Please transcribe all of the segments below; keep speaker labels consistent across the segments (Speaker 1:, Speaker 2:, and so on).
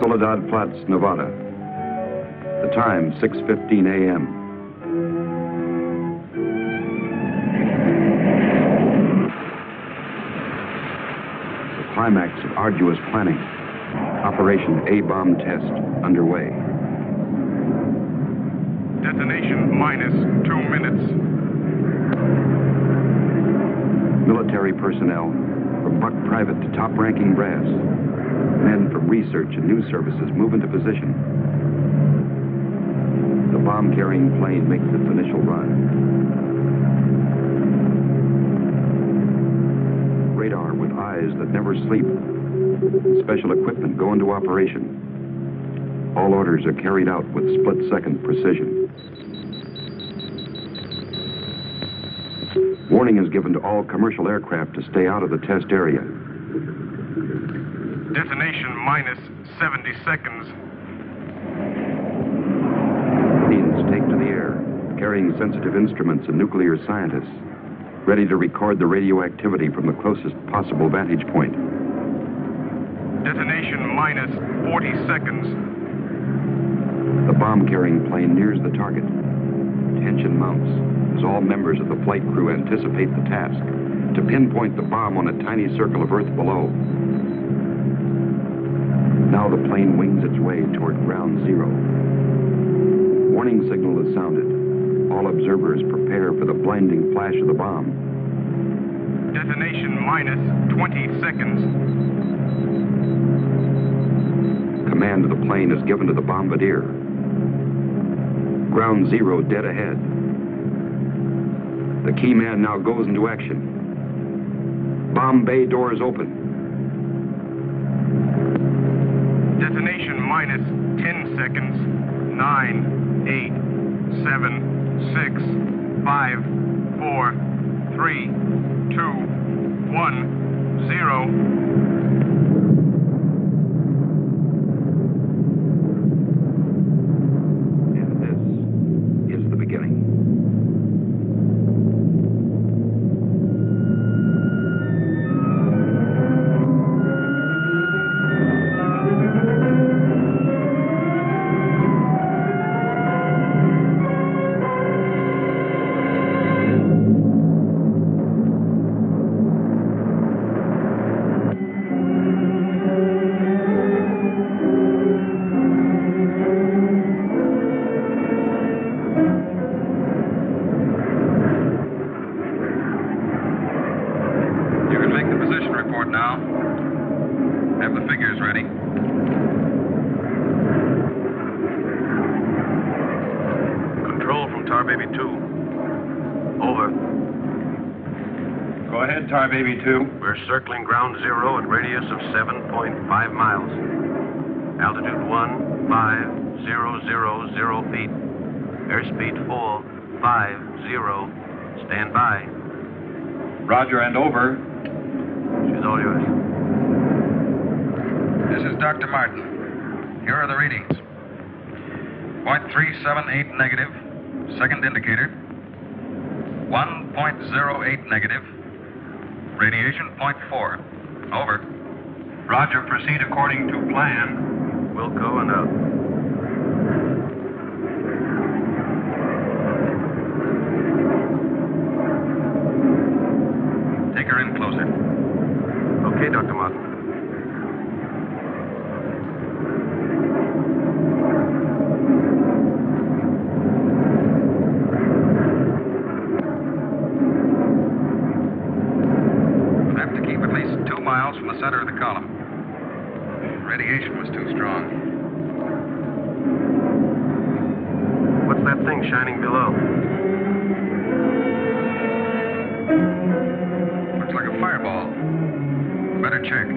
Speaker 1: Soledad Flats, Nevada. The time, 6:15 a.m. The climax of arduous planning. Operation A-bomb test underway.
Speaker 2: Detonation minus 2 minutes.
Speaker 1: Military personnel, from buck private to top-ranking brass. Men from research and news services move into position. The bomb-carrying plane makes its initial run. Radar with eyes that never sleep. Special equipment go into operation. All orders are carried out with split-second precision. Warning is given to all commercial aircraft to stay out of the test area.
Speaker 2: Detonation minus 70 seconds.
Speaker 1: Planes take to the air, carrying sensitive instruments and nuclear scientists, ready to record the radioactivity from the closest possible vantage point.
Speaker 2: Detonation minus 40 seconds.
Speaker 1: The bomb-carrying plane nears the target. Tension mounts as all members of the flight crew anticipate the task to pinpoint the bomb on a tiny circle of Earth below. Now the plane wings its way toward ground zero. Warning signal is sounded. All observers prepare for the blinding flash of the bomb.
Speaker 2: Detonation minus 20 seconds.
Speaker 1: Command of the plane is given to the bombardier. Ground zero dead ahead. The key man now goes into action. Bomb bay doors open.
Speaker 2: Detonation minus 10 seconds. 9, 8, 7, 6, 5, 4, 3, 2, 1, 0.
Speaker 3: Baby 2.
Speaker 4: We're circling ground zero at radius of 7.5 miles. Altitude 15,000 feet. Airspeed full 50. Stand by.
Speaker 3: Roger and over.
Speaker 4: She's all yours.
Speaker 5: This is Dr. Martin. Here are the readings. 0.378 negative. Second indicator. 1.08 negative. Radiation 0.4. Over.
Speaker 3: Roger, proceed according to plan.
Speaker 4: Wilco and out.
Speaker 5: Take her in closer.
Speaker 4: Okay, Dr. Martin.
Speaker 5: From the center of the column. Radiation was too strong.
Speaker 4: What's that thing shining below?
Speaker 5: Looks like a fireball. Better check.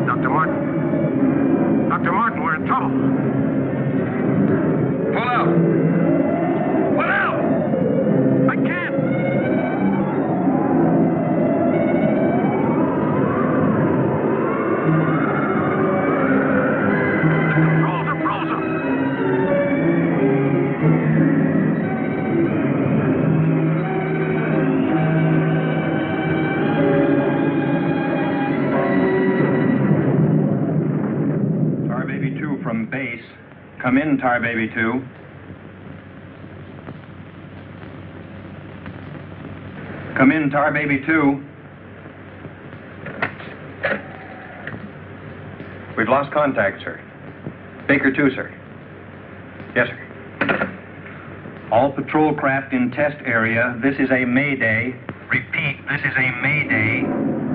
Speaker 4: Dr. Martin. Dr. Martin, we're in trouble.
Speaker 5: Pull out!
Speaker 4: What else? I can't!
Speaker 3: Come in, Tar Baby 2. Come in, Tar Baby 2. We've lost contact, sir. Baker 2, sir. Yes, sir. All patrol craft in test area. This is a Mayday. Repeat, this is a Mayday.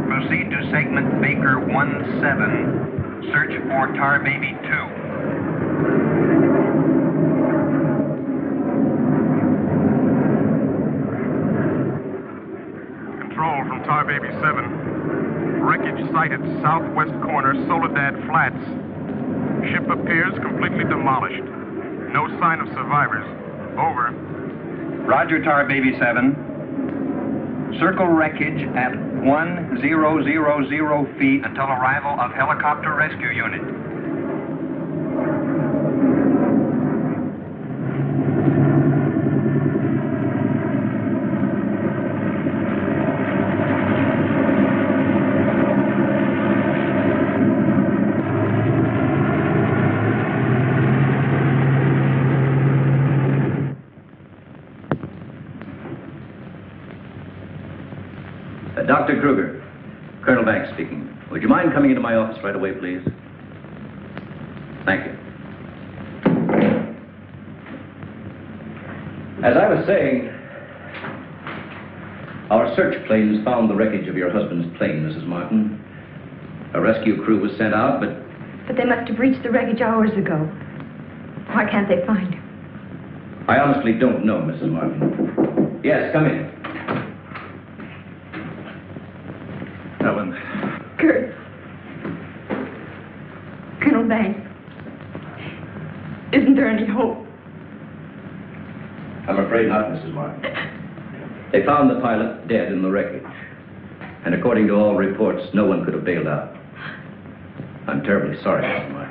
Speaker 3: Proceed to segment Baker 17. Search for Tar Baby 2.
Speaker 2: Control from Tar Baby 7. Wreckage sighted southwest corner, Soledad Flats. Ship appears completely demolished. No sign of survivors. Over.
Speaker 3: Roger, Tar Baby 7. Circle wreckage at 1000 feet until arrival of helicopter rescue unit.
Speaker 6: Dr. Kruger, Colonel Banks speaking. Would you mind coming into my office right away, please? Thank you. As I was saying, our search planes found the wreckage of your husband's plane, Mrs. Martin. A rescue crew was sent out, but
Speaker 7: they must have reached the wreckage hours ago. Why can't they find him?
Speaker 6: I honestly don't know, Mrs. Martin. Yes, come in.
Speaker 3: Helen.
Speaker 7: Kurt. Colonel Banks. Isn't there any hope?
Speaker 6: I'm afraid not, Mrs. Martin. They found the pilot dead in the wreckage. And according to all reports, no one could have bailed out. I'm terribly sorry, Mrs. Martin.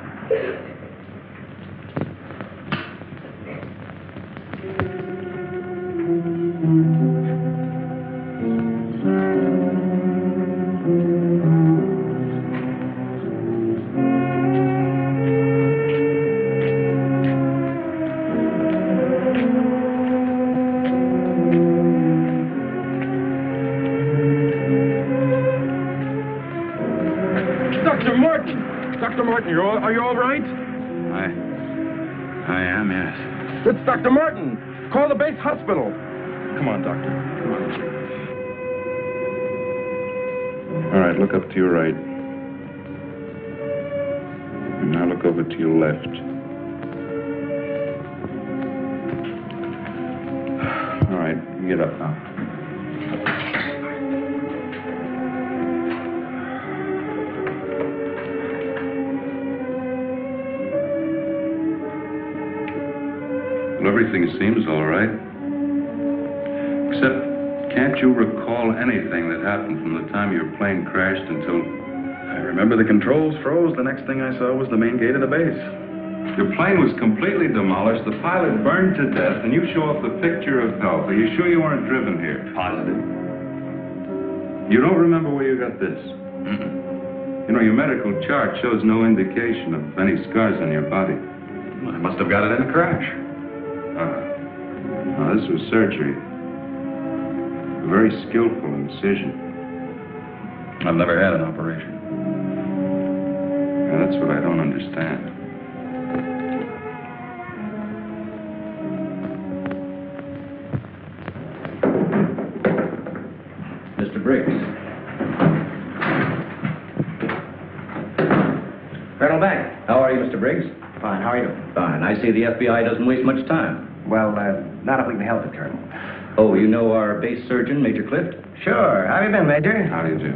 Speaker 8: Dr. Martin, are you all right?
Speaker 3: I am, yes.
Speaker 8: It's Dr. Martin. Call the base hospital. Come on, Doctor. Come on.
Speaker 9: All right, look up to your right. And now look over to your left. All right, get up now. Well, everything seems all right. Except, can't you recall anything that happened from the time your plane crashed until...
Speaker 1: I remember the controls froze. The next thing I saw was the main gate of the base.
Speaker 9: Your plane was completely demolished, the pilot burned to death, and you show off the picture of health. Are you sure you weren't driven here?
Speaker 1: Positive.
Speaker 9: You don't remember where you got this?
Speaker 1: Mm-mm.
Speaker 9: You know, your medical chart shows no indication of any scars on your body.
Speaker 1: I must have got it in a crash.
Speaker 9: Now, this was surgery. A very skillful incision.
Speaker 1: I've never had an operation.
Speaker 9: And that's what I don't understand.
Speaker 6: Mr. Briggs. Colonel Banks. How are you, Mr. Briggs?
Speaker 10: Fine, how are you?
Speaker 6: Fine. I see the FBI doesn't waste much time.
Speaker 10: Well, not if we can help it, Colonel.
Speaker 6: Oh, you know our base surgeon, Major Clift?
Speaker 10: Sure. How have you been, Major?
Speaker 9: How do you do?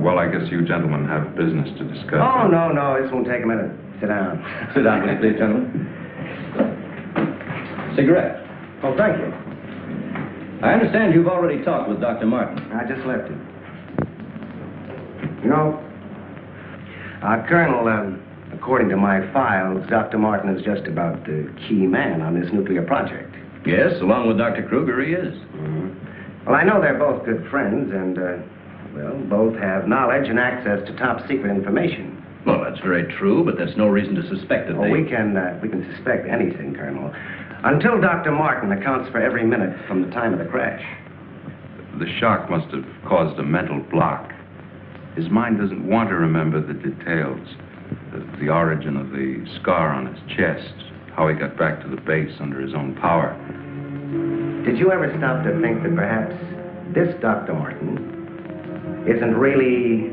Speaker 9: Well, I guess you gentlemen have business to discuss.
Speaker 10: Oh, no, this won't take a minute. Sit down.
Speaker 6: Sit down, please, gentlemen. Cigarette.
Speaker 10: Oh, thank you.
Speaker 6: I understand you've already talked with Dr. Martin.
Speaker 10: I just left him. You know, Colonel, according to my files, Dr. Martin is just about the key man on this nuclear project.
Speaker 6: Yes, along with Dr. Kruger, he is.
Speaker 10: Mm-hmm. Well, I know they're both good friends, and, both have knowledge and access to top secret information.
Speaker 6: Well, it's very true, but that's no reason to suspect that
Speaker 10: Oh, we can suspect anything, Colonel. Until Dr. Martin accounts for every minute from the time of the crash.
Speaker 9: The shock must have caused a mental block. His mind doesn't want to remember the details. The origin of the scar on his chest, how he got back to the base under his own power.
Speaker 10: Did you ever stop to think that perhaps this Dr. Martin isn't really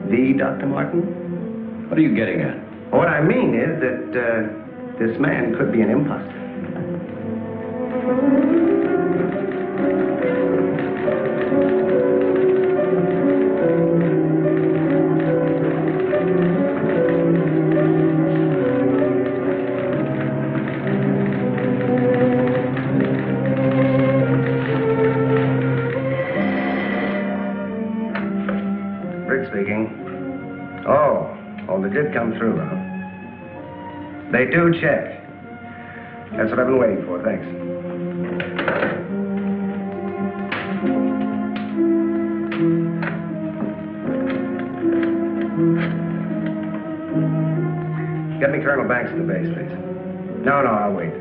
Speaker 10: the Dr. Martin?
Speaker 6: What are you getting at?
Speaker 10: What I mean is that this man could be an imposter. They did come through, huh? They do check. That's what I've been waiting for, thanks. Get me Colonel Banks to the base, please. No, I'll wait.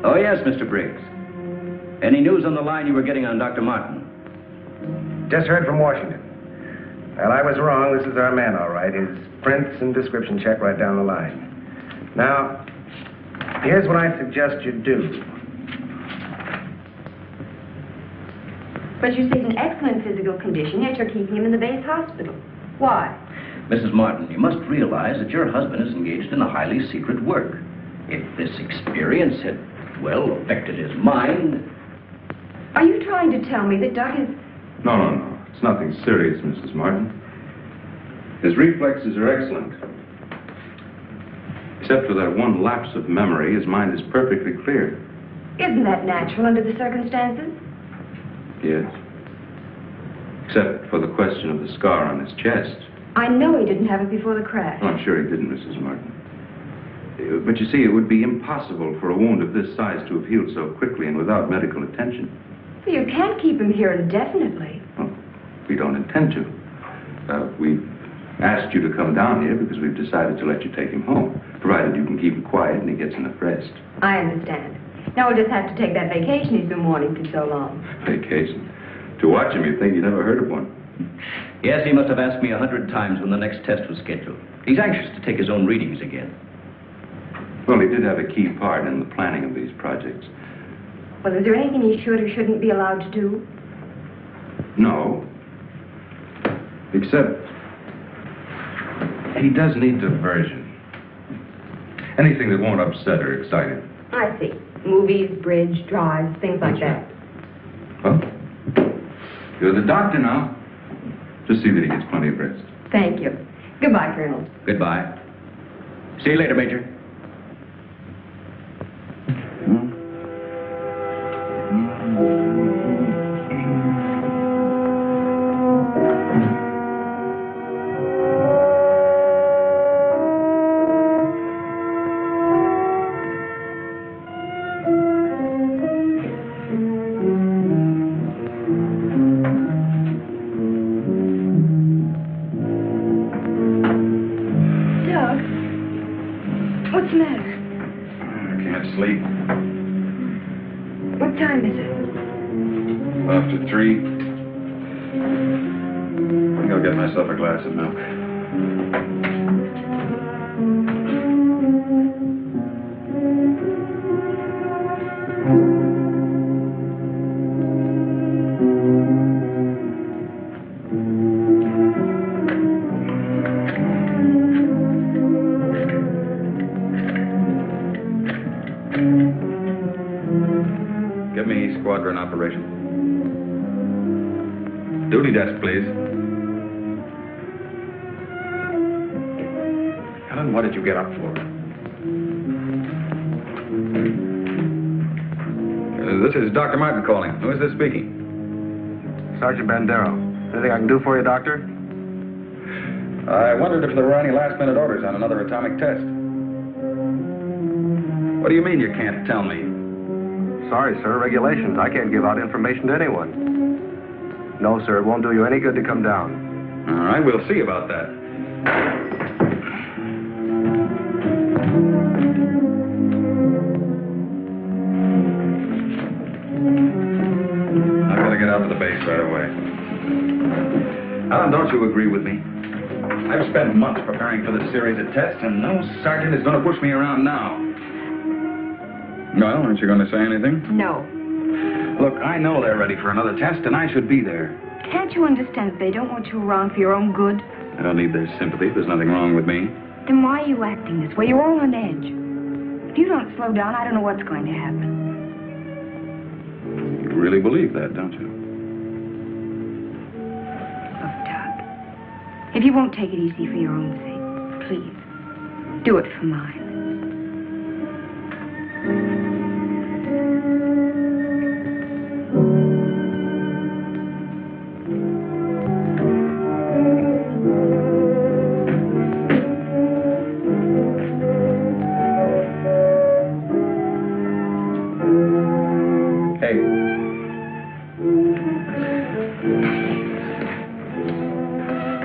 Speaker 6: Oh, yes, Mr. Briggs. Any news on the line you were getting on Dr. Martin?
Speaker 10: Just heard from Washington. Well, I was wrong. This is our man, all right. His prints and description check right down the line. Now, here's what I suggest you do.
Speaker 7: But you say he's in excellent physical condition, yet you're keeping him in the base hospital. Why?
Speaker 6: Mrs. Martin, you must realize that your husband is engaged in a highly secret work. If this experience had, well, affected his mind...
Speaker 7: Are you trying to tell me that Doug is...
Speaker 9: No. It's nothing serious, Mrs. Martin. His reflexes are excellent. Except for that one lapse of memory, his mind is perfectly clear.
Speaker 7: Isn't that natural under the circumstances?
Speaker 9: Yes. Except for the question of the scar on his chest.
Speaker 7: I know he didn't have it before the crash.
Speaker 9: Oh, I'm sure he didn't, Mrs. Martin. But you see, it would be impossible for a wound of this size to have healed so quickly and without medical attention.
Speaker 7: Well, you can't keep him here indefinitely.
Speaker 9: Well, we don't intend to. We've asked you to come down here because we've decided to let you take him home, provided you can keep him quiet and he gets enough rest.
Speaker 7: I understand. Now we'll just have to take that vacation he's been wanting for so long.
Speaker 9: Vacation? To watch him, you'd think you never heard of one.
Speaker 6: Yes, he must have asked me 100 times when the next test was scheduled. He's anxious to take his own readings again.
Speaker 9: Well, he did have a key part in the planning of these projects.
Speaker 7: Well, is there anything he should or shouldn't be allowed to do?
Speaker 9: No. Except he does need diversion. Anything that won't upset or excite him.
Speaker 7: I see. Movies, bridge, drives, things like that.
Speaker 9: Well, you're the doctor now. Just see that he gets plenty of rest.
Speaker 7: Thank you. Goodbye, Colonel.
Speaker 6: Goodbye. See you later, Major.
Speaker 7: What's the matter?
Speaker 9: I can't sleep.
Speaker 7: What time is it?
Speaker 9: After 3. I think I'll get myself a glass of milk. Give me squadron operation. Duty desk, please. Helen, what did you get up for? This is Dr. Martin calling. Who is this speaking?
Speaker 10: Sergeant Bandero. Anything I can do for you, Doctor?
Speaker 9: I wondered if there were any last-minute orders on another atomic test. What do you mean you can't tell me?
Speaker 10: Sorry, sir. Regulations. I can't give out information to anyone. No, sir. It won't do you any good to come down.
Speaker 9: All right, we'll see about that. the base right away. Alan, don't you agree with me? I've spent months preparing for this series of tests, and no sergeant is going to push me around now. Well, aren't you going to say anything?
Speaker 7: No.
Speaker 9: Look, I know they're ready for another test, and I should be there.
Speaker 7: Can't you understand that they don't want you around for your own good?
Speaker 9: I don't need their sympathy. There's nothing wrong with me.
Speaker 7: Then why are you acting this way? You're all on edge. If you don't slow down, I don't know what's going to happen.
Speaker 9: You really believe that, don't you?
Speaker 7: Look, Doug, if you won't take it easy for your own sake, please, do it for mine.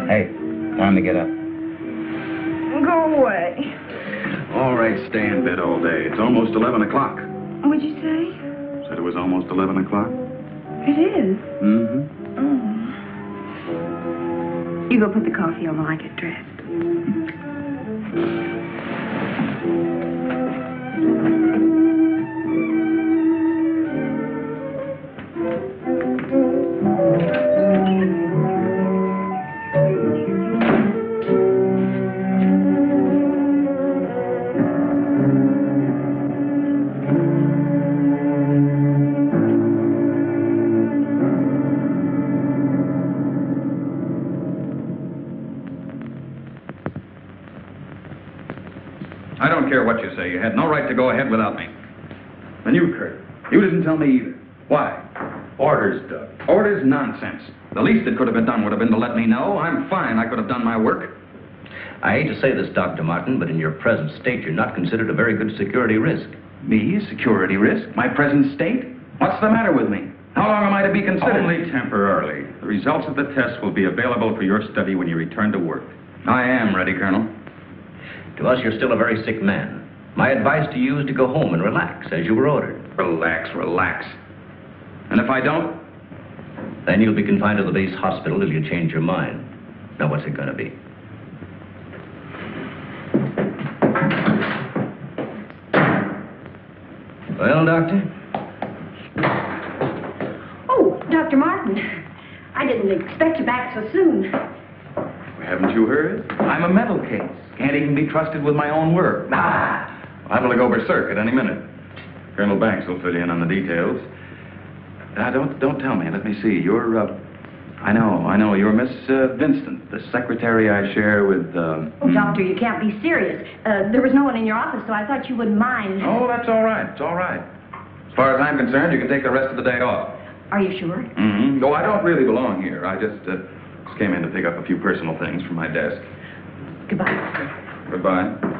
Speaker 9: Hey, time to get up.
Speaker 7: Go away.
Speaker 9: All right, stay in bed all day. It's almost 11 o'clock.
Speaker 7: What'd you say?
Speaker 9: Said it was almost 11 o'clock.
Speaker 7: It is.
Speaker 9: Mm-hmm.
Speaker 7: Oh. You go put the coffee on while I get dressed.
Speaker 9: I don't care what you say. You had no right to go ahead without me. And you, Kurt, you didn't tell me either. Why? Orders, Doug. Orders? Nonsense. The least that could have been done would have been to let me know. I'm fine. I could have done my work.
Speaker 6: I hate to say this, Dr. Martin, but in your present state, you're not considered a very good security risk.
Speaker 9: Me? Security risk? My present state? What's the matter with me? How long am I to be considered?
Speaker 11: Only temporarily. The results of the test will be available for your study when you return to work.
Speaker 9: I am ready, Colonel.
Speaker 6: To us, you're still a very sick man. My advice to you is to go home and relax, as you were ordered.
Speaker 9: Relax, relax. And if I don't?
Speaker 6: Then you'll be confined to the base hospital till you change your mind. Now, what's it going to be? Well, Doctor?
Speaker 7: Oh, Dr. Martin. I didn't expect you back so soon.
Speaker 9: Haven't you heard? I'm a mental case. Can't even be trusted with my own work. Liable to go berserk at any minute. Colonel Banks will fill you in on the details. Don't tell me. Let me see. You're, I know. You're Miss Vincent, the secretary I share with,
Speaker 7: Oh, Doctor, you can't be serious. There was no one in your office, so I thought you wouldn't mind.
Speaker 9: Oh, that's all right. It's all right. As far as I'm concerned, you can take the rest of the day off.
Speaker 7: Are you sure?
Speaker 9: Mm-hmm. No, I don't really belong here. I just came in to pick up a few personal things from my desk.
Speaker 7: Goodbye, Doctor.
Speaker 9: Goodbye.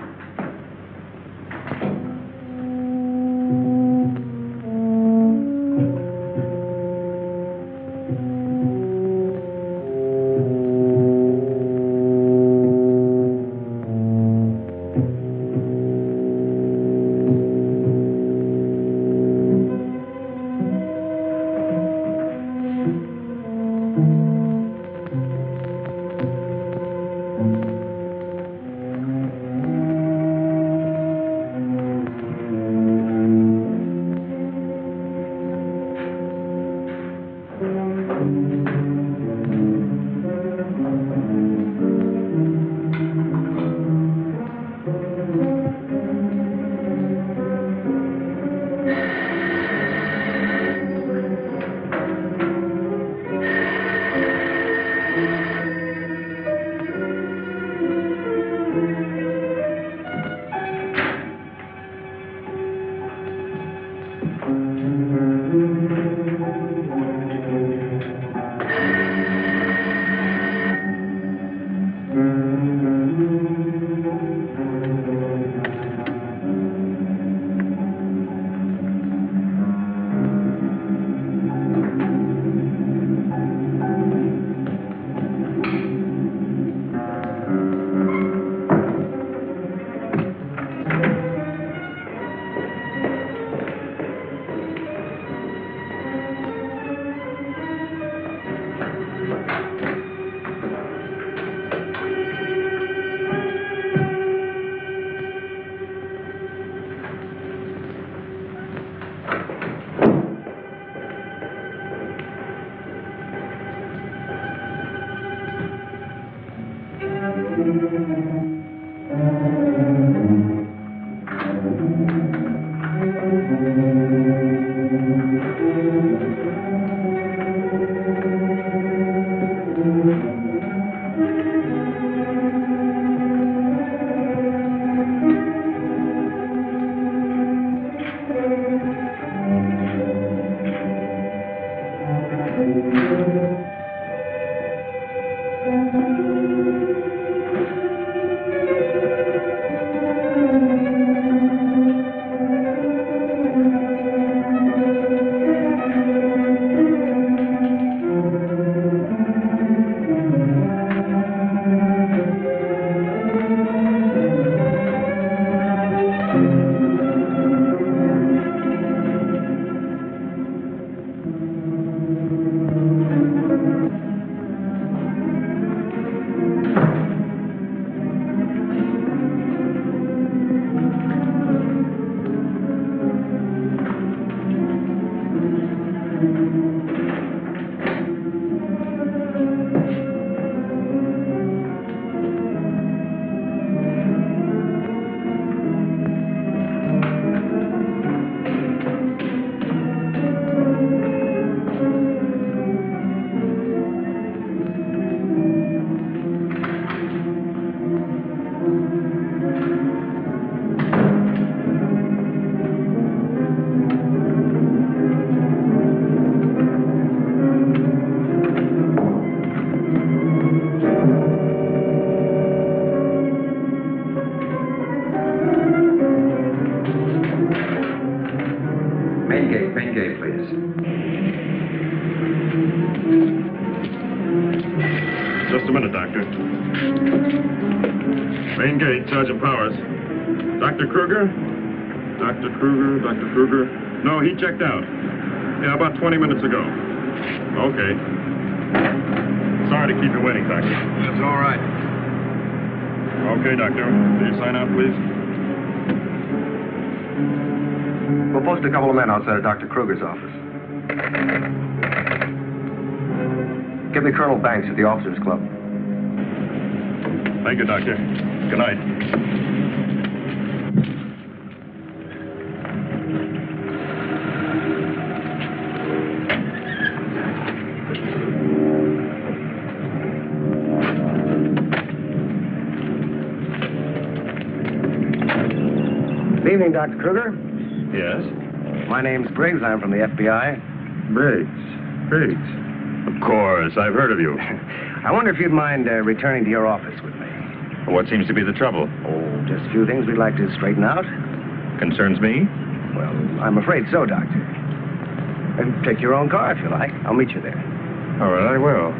Speaker 1: Main gate, please.
Speaker 2: Just a minute, Doctor. Main gate, Sergeant Powers. Dr. Kruger? Dr. Kruger. No, he checked out. Yeah, about 20 minutes ago. Okay. Sorry to keep you waiting, Doctor.
Speaker 5: That's all right.
Speaker 2: Okay, Doctor. Will you sign out, please?
Speaker 10: We'll post a couple of men outside of Dr. Kruger's office. Give me Colonel Banks at the Officers Club.
Speaker 2: Thank you, Doctor. Good night.
Speaker 10: Good evening, Dr. Kruger.
Speaker 2: Yes?
Speaker 10: My name's Briggs. I'm from the FBI.
Speaker 2: Briggs. Of course, I've heard of you.
Speaker 10: I wonder if you'd mind returning to your office with me.
Speaker 2: What seems to be the trouble?
Speaker 10: Oh, just a few things we'd like to straighten out.
Speaker 2: Concerns me?
Speaker 10: Well, I'm afraid so, Doctor. And take your own car if you like. I'll meet you there.
Speaker 2: All right, I will.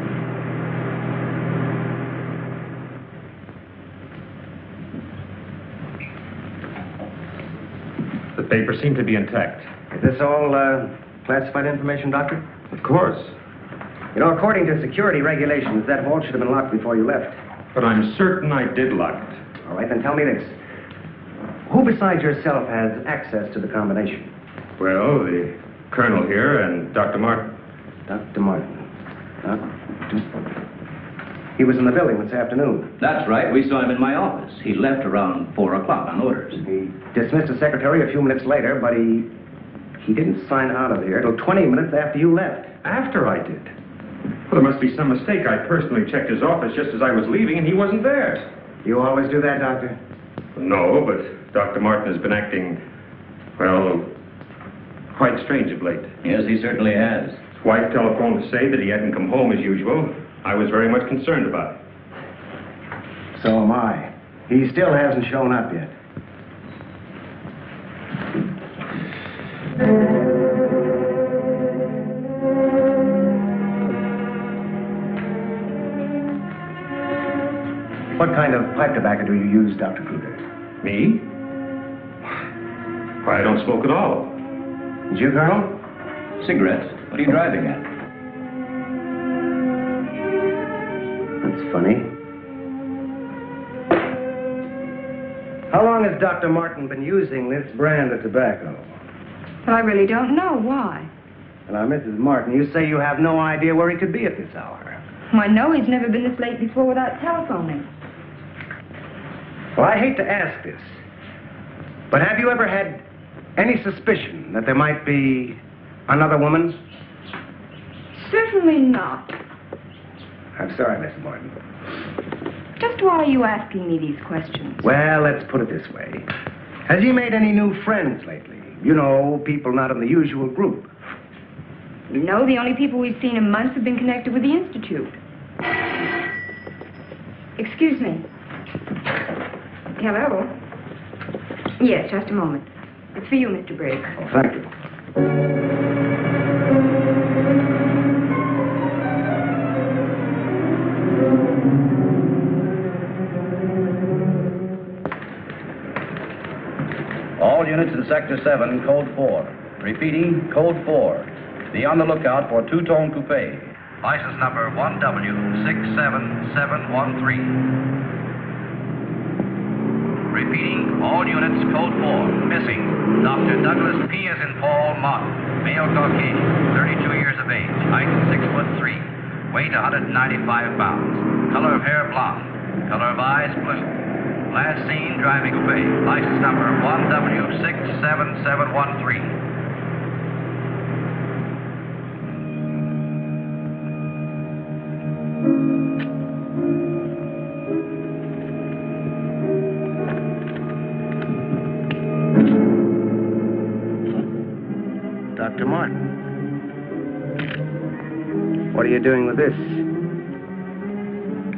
Speaker 11: The papers seem to be intact.
Speaker 10: Is this all classified information, Doctor?
Speaker 11: Of course.
Speaker 10: You know, according to security regulations, that vault should have been locked before you left.
Speaker 11: But I'm certain I did lock it.
Speaker 10: All right, then tell me this. Who besides yourself has access to the combination?
Speaker 11: Well, the colonel here and Dr. Martin.
Speaker 10: Dr. Martin. He was in the building this afternoon.
Speaker 6: That's right. We saw him in my office. He left around 4 o'clock on orders.
Speaker 10: He dismissed the secretary a few minutes later, but he didn't sign out of here till 20 minutes after you left.
Speaker 11: After I did. Well, there must be some mistake. I personally checked his office just as I was leaving, and he wasn't there.
Speaker 10: You always do that, Doctor?
Speaker 11: No, but Dr. Martin has been acting, well, quite strange of late.
Speaker 6: Yes, he certainly has.
Speaker 11: His wife telephoned to say that he hadn't come home as usual. I was very much concerned about it.
Speaker 10: So am I. He still hasn't shown up yet. What kind of pipe tobacco do you use, Dr. Kruger?
Speaker 11: Me? Why, I don't smoke at all.
Speaker 10: Did you, Colonel?
Speaker 6: Cigarettes? What are you driving at?
Speaker 10: That's funny. How long has Dr. Martin been using this brand of tobacco?
Speaker 7: But I really don't know. Why?
Speaker 10: Now, Mrs. Martin, you say you have no idea where he could be at this hour.
Speaker 7: Well, I know he's never been this late before without telephoning.
Speaker 10: Well, I hate to ask this, but have you ever had Any suspicion that there might be another woman?
Speaker 7: Certainly not.
Speaker 10: I'm sorry, Mrs. Morton.
Speaker 7: Just why are you asking me these questions?
Speaker 10: Well, let's put it this way. Has he made any new friends lately? You know, people not in the usual group.
Speaker 7: No, the only people we've seen in months have been connected with the Institute. Excuse me. Hello? Yes, just a moment. It's for you, Mr. Briggs.
Speaker 10: Oh, thank you.
Speaker 6: All units in Sector 7, Code 4. Repeating, Code 4. Be on the lookout for two-tone coupe. License number 1W67713. Repeating, all units, Code 4. Missing, Dr. Douglas P. as in Paul Martin, male Caucasian, 32 years of age, height 6'3", weight 195 pounds, color of hair blonde, color of eyes blue. Last seen driving coupe. License number 1W67713.
Speaker 10: Dr. Martin. What are you doing with this?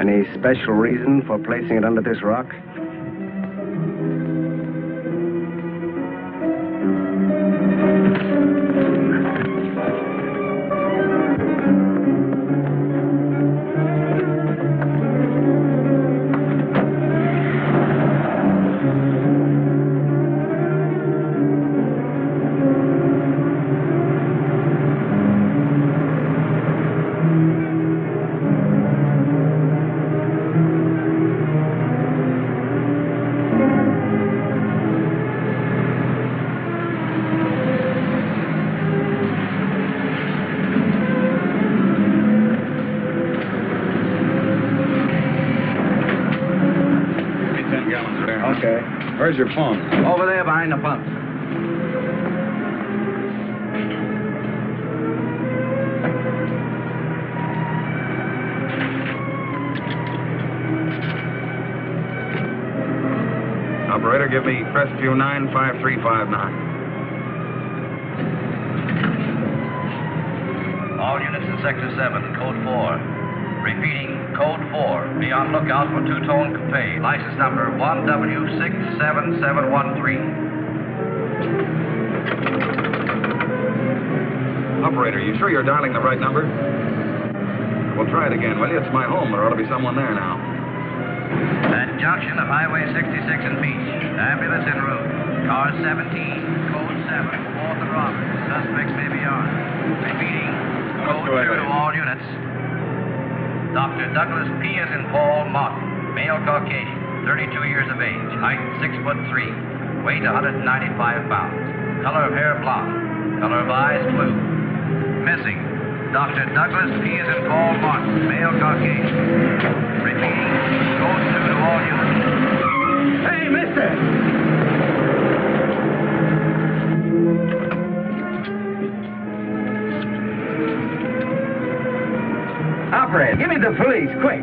Speaker 10: Any special reason for placing it under this rock?
Speaker 9: Where's your phone?
Speaker 6: Over there behind the pump.
Speaker 9: Operator, give me Crestview 95359.
Speaker 6: All units in Sector 7, Code 4. Repeating, Code 4. Be on lookout for two-tone coupe. License number 1W67713.
Speaker 9: Operator, you sure you're dialing the right number? Well, try it again, will you? It's my home. There ought to be someone there now.
Speaker 6: At junction of Highway 66 and Beach. Ambulance en route. Car 17, Code 7, 4th and Roberts. Suspects may be armed. Repeating, Code 2 to all units. Dr. Douglas P. as in Paul Martin, male Caucasian, 32 years of age, height 6'3", weight 195 pounds, color of hair blonde, color of eyes blue. Missing, Dr. Douglas P. as in Paul Martin, male Caucasian. Repeating, Code 2 to all units.
Speaker 10: Hey, mister! Operator, give me the police, quick.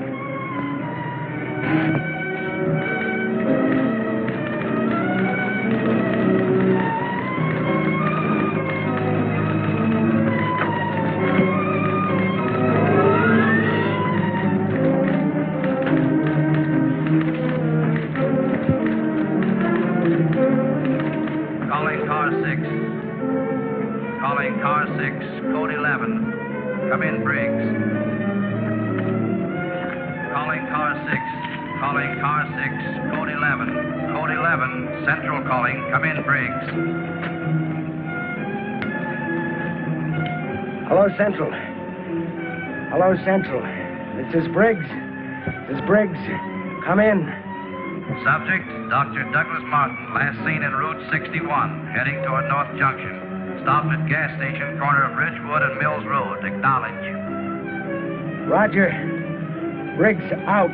Speaker 6: Calling car 6. Calling car 6, Code 11. Come in, Briggs. Calling car 6. Calling car 6, Code 11. Code 11, Central calling. Come in, Briggs.
Speaker 10: Hello, Central. Hello, Central. This is Briggs. This is Briggs. Come in.
Speaker 6: Subject, Dr. Douglas Martin, last seen en Route 61, heading toward North Junction. Stopped at gas station, corner of Ridgewood and Mills Road. Acknowledge.
Speaker 10: Roger. Briggs out.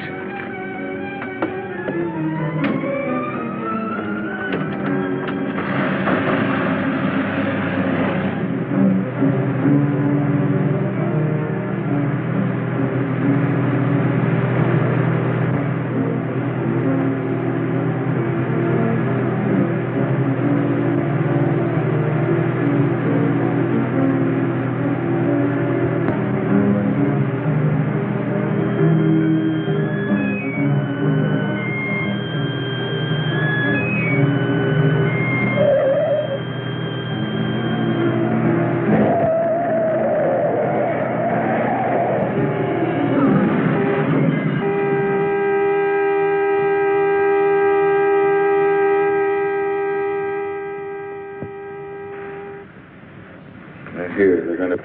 Speaker 9: They're here. They're going to...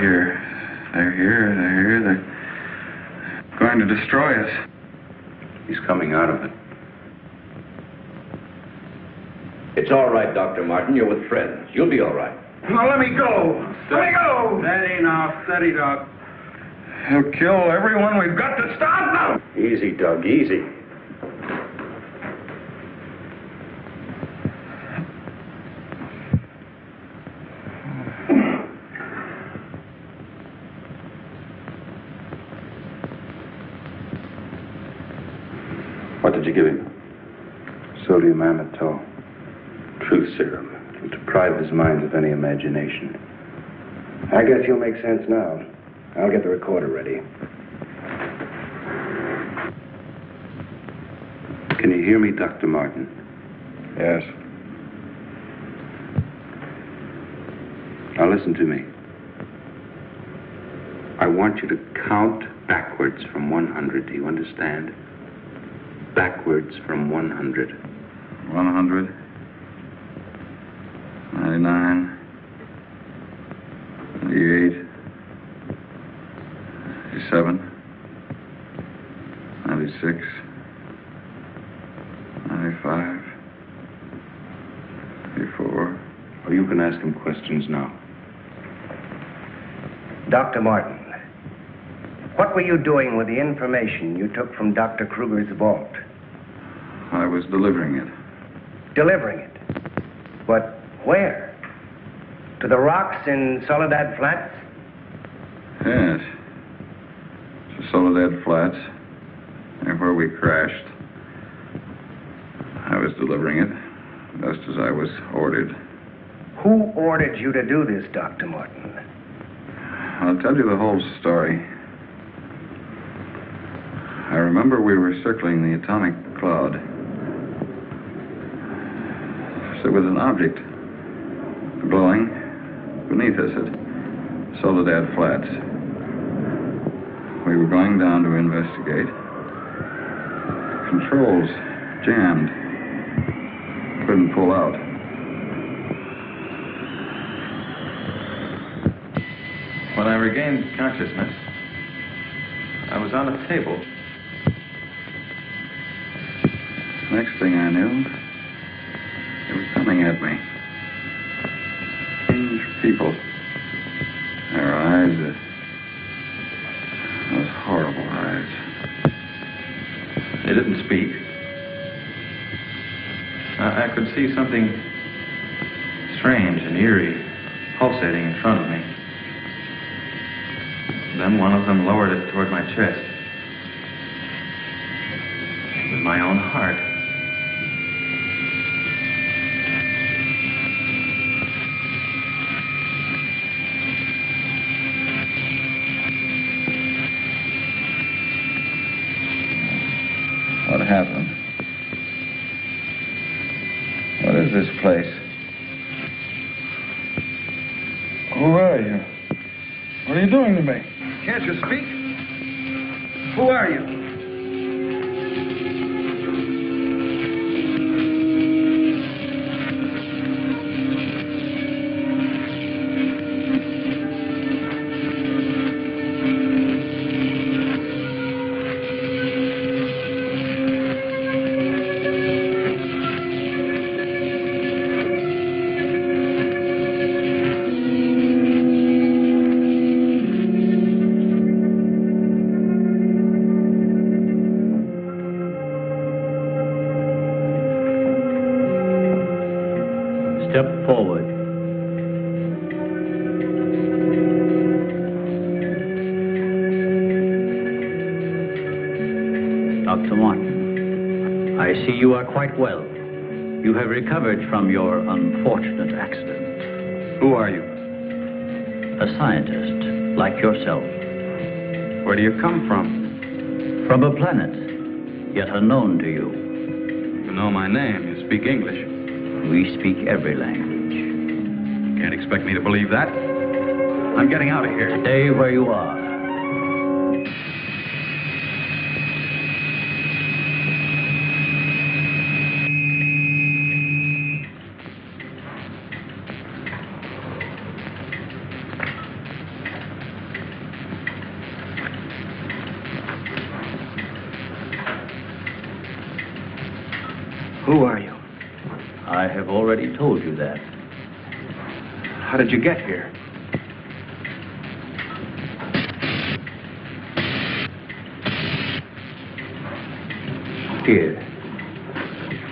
Speaker 8: Here. They're here. They're here. They're going to destroy us.
Speaker 9: He's coming out of it.
Speaker 12: It's all right, Dr. Martin. You're with friends. You'll be all right.
Speaker 8: Now let me go. Let me go.
Speaker 9: Steady now. Steady, Doc.
Speaker 8: He'll kill everyone. We've got to stop now.
Speaker 11: Easy, Doug, easy.
Speaker 9: What did you give him? Sodium amytal. Truth serum. To deprive his mind of any imagination.
Speaker 10: I guess you'll make sense now. I'll get the recorder ready.
Speaker 9: Can you hear me, Dr. Martin?
Speaker 8: Yes.
Speaker 9: Now listen to me. I want you to count backwards from 100. Do you understand? Backwards from 100.
Speaker 8: 100. 99. 98. 87. 96. 95. 94.
Speaker 9: Well, you can ask him questions now.
Speaker 10: Dr. Martin, what were you doing with the information you took from Dr. Kruger's vault?
Speaker 8: I was delivering it.
Speaker 10: Delivering it? But where? To the rocks in Soledad Flats?
Speaker 8: Yes. To Soledad Flats, near where we crashed. I was delivering it, just as I was ordered.
Speaker 10: Who ordered you to do this, Dr. Martin?
Speaker 8: I'll tell you the whole story. I remember we were circling the atomic cloud. There was an object glowing beneath us at Soledad Flats. We were going down to investigate. Controls jammed. Couldn't pull out. When I regained consciousness, I was on a table. Next thing I knew, they were coming at me. Strange people. Their eyes, those horrible eyes. They didn't speak. I could see something strange and eerie pulsating in front of me. Then one of them lowered it toward my chest. It was my own heart. What happened? What is this place? Who are you? What are you doing to me?
Speaker 10: Can't you speak? Who are you?
Speaker 13: Step forward. Dr. Martin, I see you are quite well. You have recovered from your unfortunate accident.
Speaker 8: Who are you?
Speaker 13: A scientist, like yourself.
Speaker 8: Where do you come from?
Speaker 13: From a planet, yet unknown to you.
Speaker 8: You know my name. You speak English.
Speaker 13: We speak every language.
Speaker 8: Can't expect me to believe that. I'm getting out of here.
Speaker 13: Stay where you are. have already told you that.
Speaker 8: How did you get here?
Speaker 13: Here,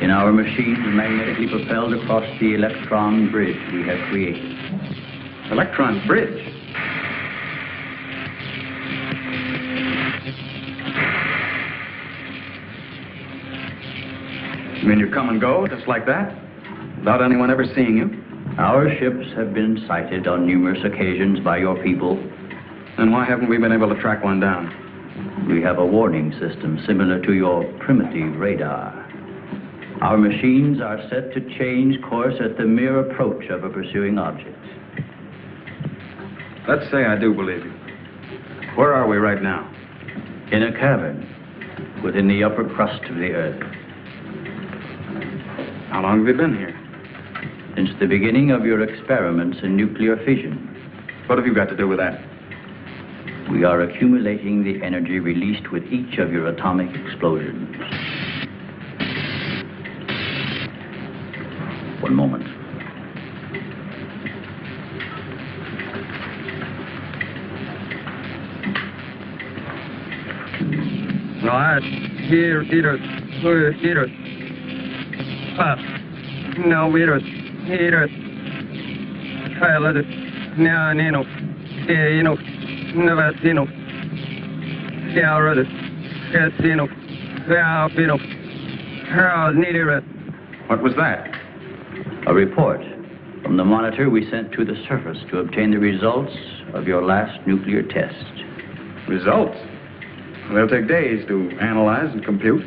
Speaker 13: in our machines magnetically propelled across the electron bridge we have created.
Speaker 8: Electron bridge? You mean you come and go, just like that? Without anyone ever seeing you?
Speaker 13: Our ships have been sighted on numerous occasions by your people.
Speaker 8: Then why haven't we been able to track one down?
Speaker 13: We have a warning system similar to your primitive radar. Our machines are set to change course at the mere approach of a pursuing object.
Speaker 8: Let's say I do believe you. Where are we right now?
Speaker 13: In a cavern within the upper crust of the Earth.
Speaker 8: How long have you been here?
Speaker 13: Since the beginning of your experiments in nuclear fission.
Speaker 8: What have you got to do with that?
Speaker 13: We are accumulating the energy released with each of your atomic explosions. One moment.
Speaker 14: No, I here. No, here. I let it. No, never seen it. Yeah, I read it. Yes, seen it. Yeah, I've been it. How needed it.
Speaker 8: What was that?
Speaker 13: A report from the monitor we sent to the surface to obtain the results of your last nuclear test.
Speaker 8: Results? They'll take days to analyze and compute.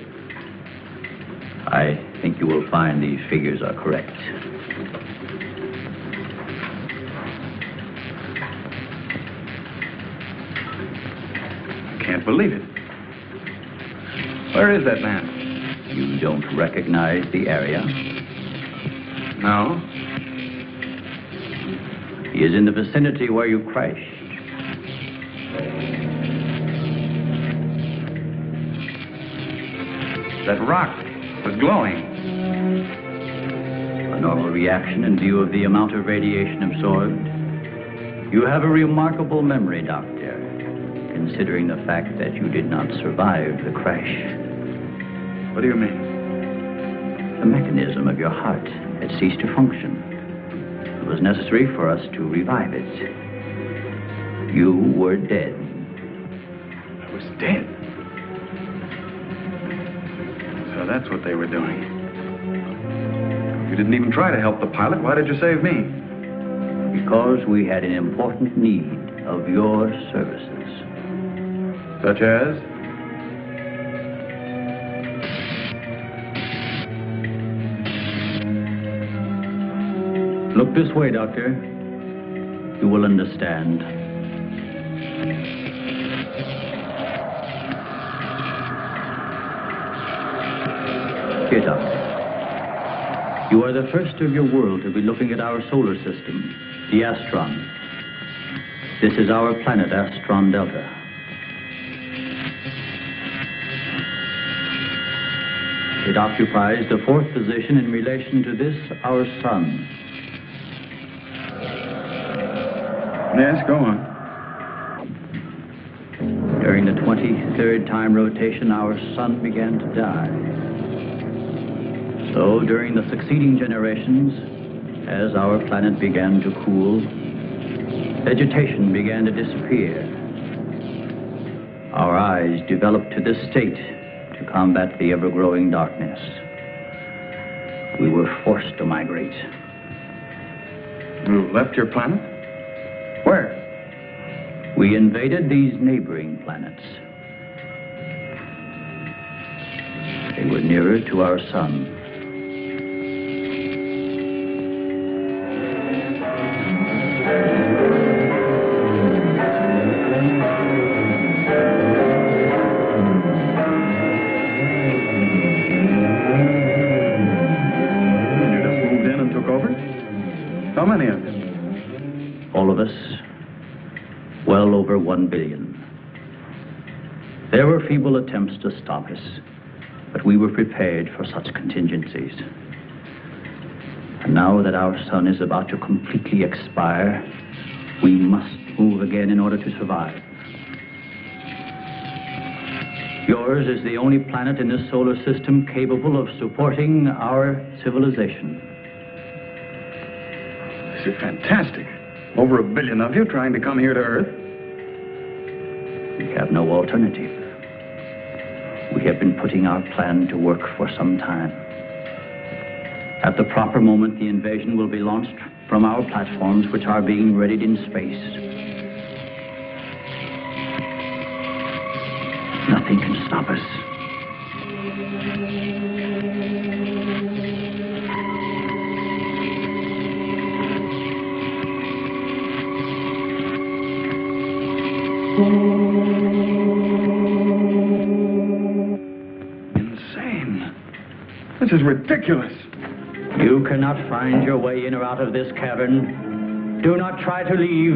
Speaker 13: I think you will find these figures are correct.
Speaker 8: I can't believe it. Where is that man?
Speaker 13: You don't recognize the area?
Speaker 8: No.
Speaker 13: He is in the vicinity where you crashed.
Speaker 8: That rock was glowing.
Speaker 13: A normal reaction in view of the amount of radiation absorbed. You have a remarkable memory, Doctor, considering the fact that you did not survive the crash.
Speaker 8: What do you mean?
Speaker 13: The mechanism of your heart had ceased to function. It was necessary for us to revive it. You were dead.
Speaker 8: I was dead? So that's what they were doing. You didn't even try to help the pilot. Why did you save me?
Speaker 13: Because we had an important need of your services.
Speaker 8: Such as?
Speaker 13: Look this way, Doctor. You will understand. Here, Doctor. You are the first of your world to be looking at our solar system, the Astron. This is our planet, Astron Delta. It occupies the fourth position in relation to this, our sun.
Speaker 8: Yes, go on.
Speaker 13: During the 23rd time rotation, our sun began to die. So, during the succeeding generations, as our planet began to cool, vegetation began to disappear. Our eyes developed to this state to combat the ever-growing darkness. We were forced to migrate.
Speaker 8: You left your planet? Where?
Speaker 13: We invaded these neighboring planets. They were nearer to our sun.
Speaker 8: You just moved in and took over? How many of you?
Speaker 13: All of us, well over 1 billion. There were feeble attempts to stop us, but we were prepared for such contingencies. And now that our sun is about to completely expire, we must move again in order to survive. Yours is the only planet in this solar system capable of supporting our civilization.
Speaker 8: This is fantastic. Over 1 billion of you trying to come here to Earth.
Speaker 13: We have no alternative. We have been putting our plan to work for some time. At the proper moment, the invasion will be launched from our platforms, which are being readied in space. Nothing can stop us.
Speaker 8: Insane. This is ridiculous.
Speaker 13: You cannot find your way in or out of this cavern. Do not try to leave.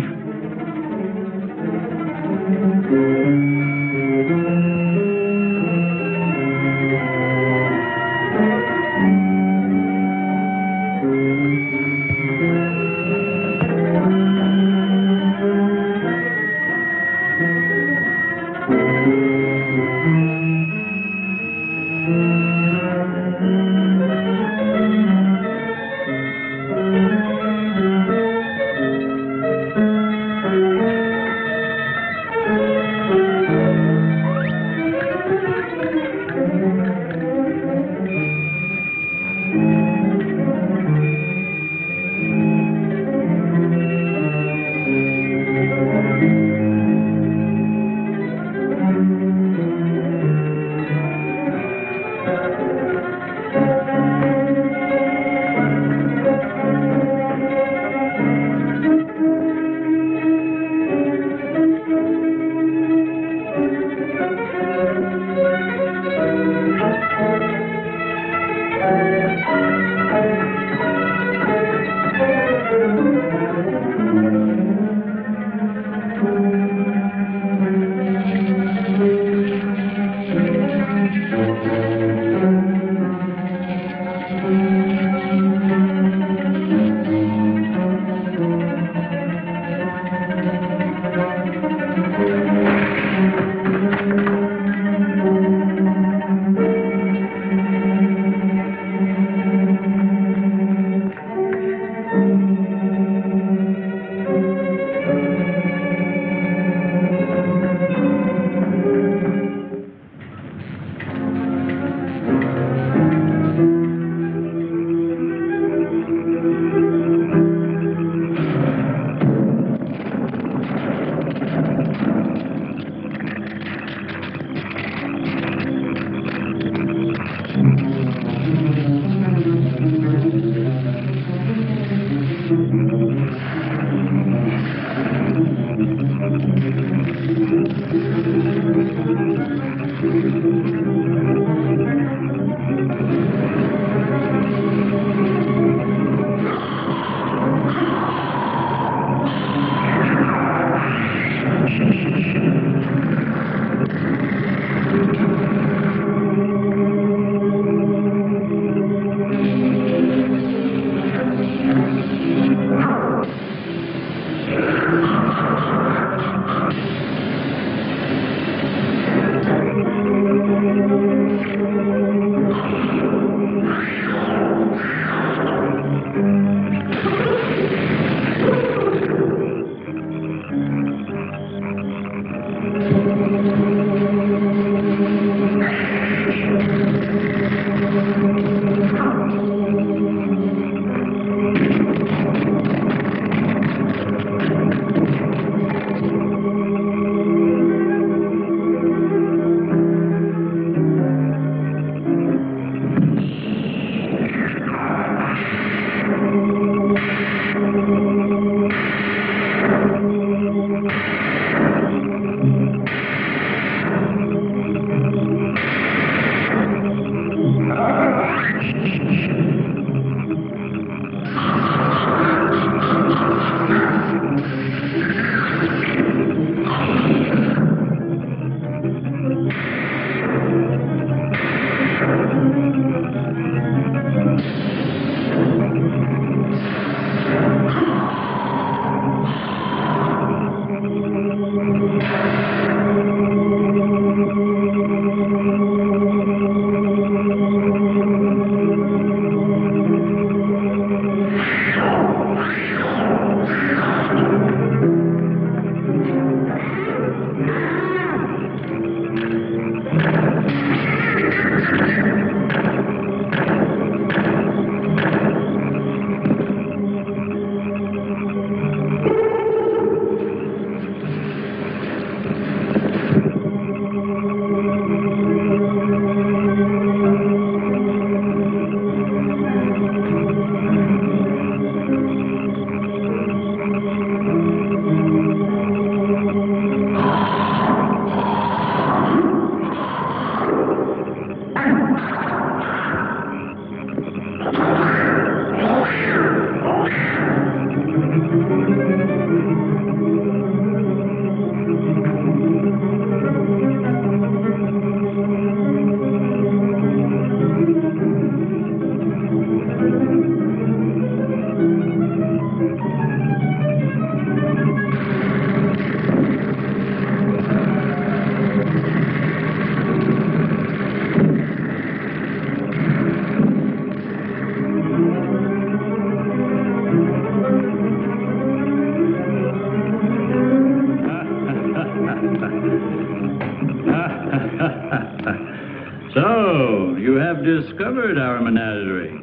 Speaker 13: So, you have discovered our menagerie.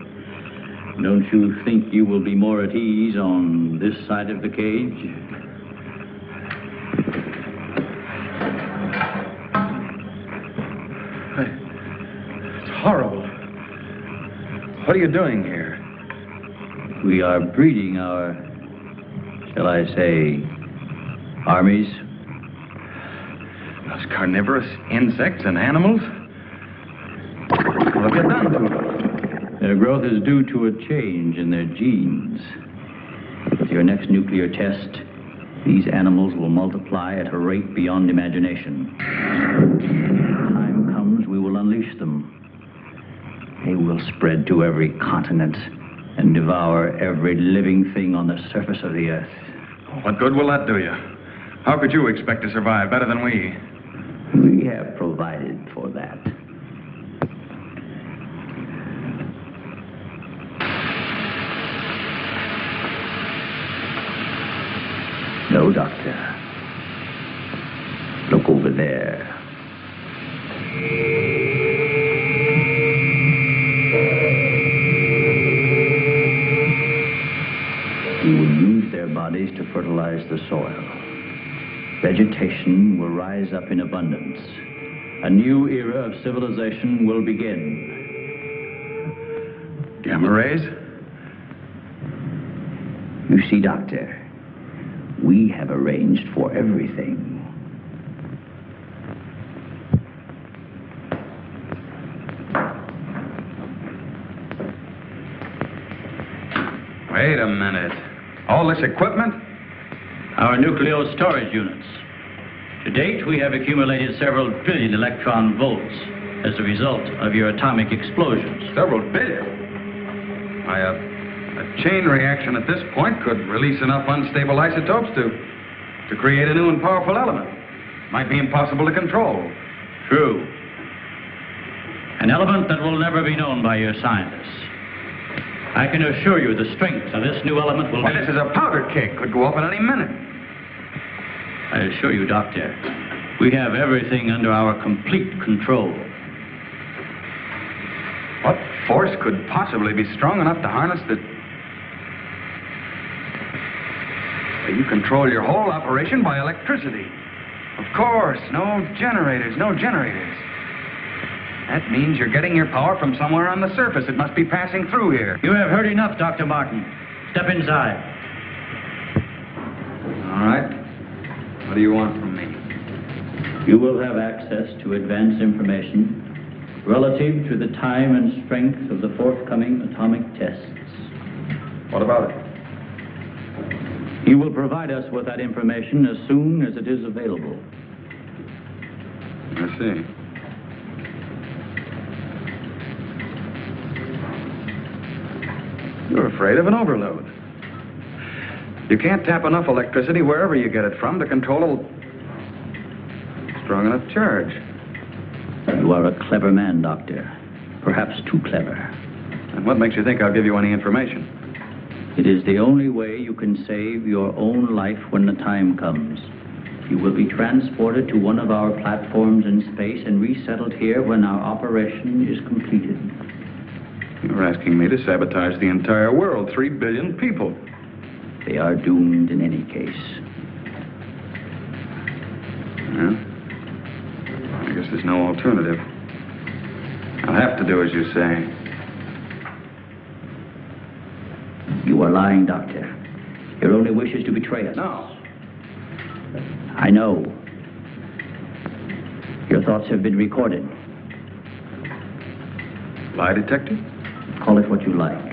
Speaker 13: Don't you think you will be more at ease on this side of the cage?
Speaker 8: It's horrible. What are you doing here?
Speaker 13: We are breeding our, shall I say, armies.
Speaker 8: Those carnivorous insects and animals? What have you done to them?
Speaker 13: Their growth is due to a change in their genes. With your next nuclear test, these animals will multiply at a rate beyond imagination. When the time comes, we will unleash them. They will spread to every continent and devour every living thing on the surface of the earth.
Speaker 8: What good will that do you? How could you expect to survive better than we?
Speaker 13: We have provided for that. No, Doctor. Look over there. We will use their bodies to fertilize the soil. Vegetation will rise up in abundance. A new era of civilization will begin.
Speaker 8: Gamma rays?
Speaker 13: You see, Doctor, we have arranged for everything.
Speaker 8: Wait a minute. All this equipment?
Speaker 13: Our nuclear storage units. To date, we have accumulated several billion electron volts as a result of your atomic explosions.
Speaker 8: Several billion? A chain reaction at this point could release enough unstable isotopes to create a new and powerful element. Might be impossible to control.
Speaker 13: True. An element that will never be known by your scientists. I can assure you the strength of this new element will be...
Speaker 8: This is a powder keg. Could go off at any minute.
Speaker 13: I assure you, Doctor, we have everything under our complete control.
Speaker 8: What force could possibly be strong enough to harness the... You control your whole operation by electricity. Of course, no generators. That means you're getting your power from somewhere on the surface. It must be passing through here.
Speaker 13: You have heard enough, Dr. Martin. Step inside.
Speaker 8: All right. What do you want from me?
Speaker 13: You will have access to advanced information relative to the time and strength of the forthcoming atomic tests.
Speaker 8: What about it?
Speaker 13: You will provide us with that information as soon as it is available.
Speaker 8: I see. You're afraid of an overload. You can't tap enough electricity wherever you get it from to control a strong enough charge.
Speaker 13: You are a clever man, Doctor. Perhaps too clever.
Speaker 8: And what makes you think I'll give you any information?
Speaker 13: It is the only way you can save your own life when the time comes. You will be transported to one of our platforms in space and resettled here when our operation is completed.
Speaker 8: You're asking me to sabotage the entire world, 3 billion people.
Speaker 13: They are doomed in any case.
Speaker 8: Yeah? I guess there's no alternative. I'll have to do as you say.
Speaker 13: You are lying, Doctor. Your only wish is to betray us.
Speaker 8: No.
Speaker 13: I know. Your thoughts have been recorded.
Speaker 8: Lie detector?
Speaker 13: Call it what you like.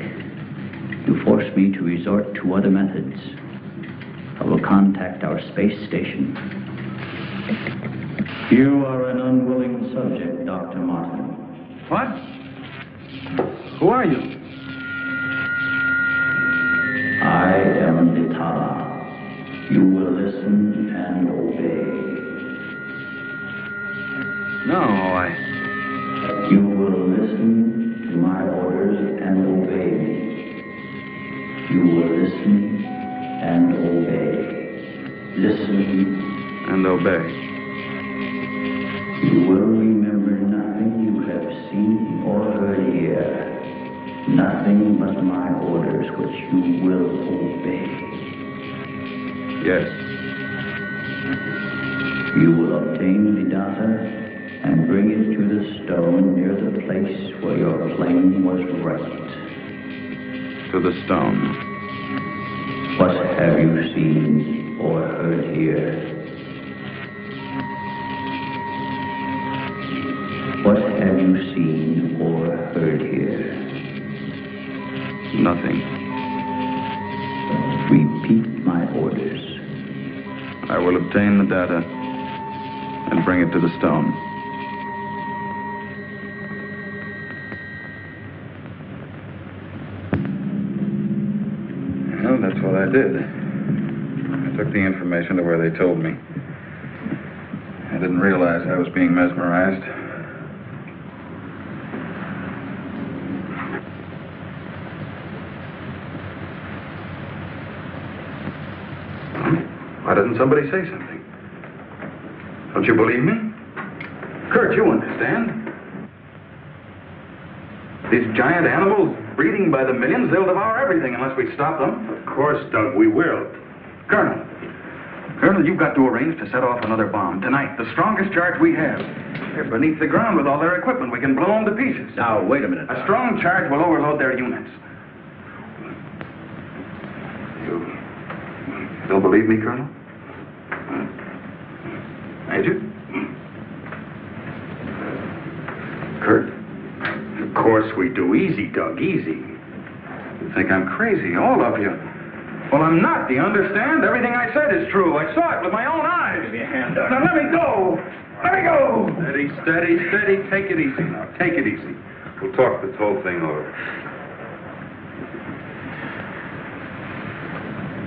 Speaker 13: You force me to resort to other methods. I will contact our space station. You are an unwilling subject, Dr. Martin.
Speaker 8: What? Who are you?
Speaker 13: I am Nitala. You will listen and obey.
Speaker 8: No,
Speaker 13: You will listen to my orders and obey me. You will listen and obey. Listen
Speaker 8: and obey.
Speaker 13: You will remember nothing you have seen which you will obey.
Speaker 9: Yes.
Speaker 13: You will obtain the data and bring it to the stone near the place where your plane was wrecked.
Speaker 9: To the stone.
Speaker 13: What have you seen or heard here? What have you seen or heard here?
Speaker 9: Nothing.
Speaker 13: Repeat my orders.
Speaker 9: I will obtain the data and bring it to the stone. Well, that's what I did. I took the information to where they told me. I didn't realize I was being mesmerized. Why doesn't somebody say something? Don't you believe me? Kurt, you understand. These giant animals breeding by the millions, they'll devour everything unless we stop them.
Speaker 11: Of course, Doug, we will.
Speaker 9: Colonel, you've got to arrange to set off another bomb tonight. The strongest charge we have. They're beneath the ground with all their equipment. We can blow them to pieces.
Speaker 12: Now, wait a minute.
Speaker 9: A strong charge will overload their units. You don't believe me, Colonel? Major? Kurt?
Speaker 11: Of course we do. Easy, Doug, easy.
Speaker 9: You think I'm crazy, all of you. Well, I'm not, do you understand? Everything I said is true. I saw it with my own eyes.
Speaker 12: Give me a hand, Doug.
Speaker 9: Now, let me go. Let me go. Steady. Take it easy now. Take it easy.
Speaker 5: We'll talk this whole thing over.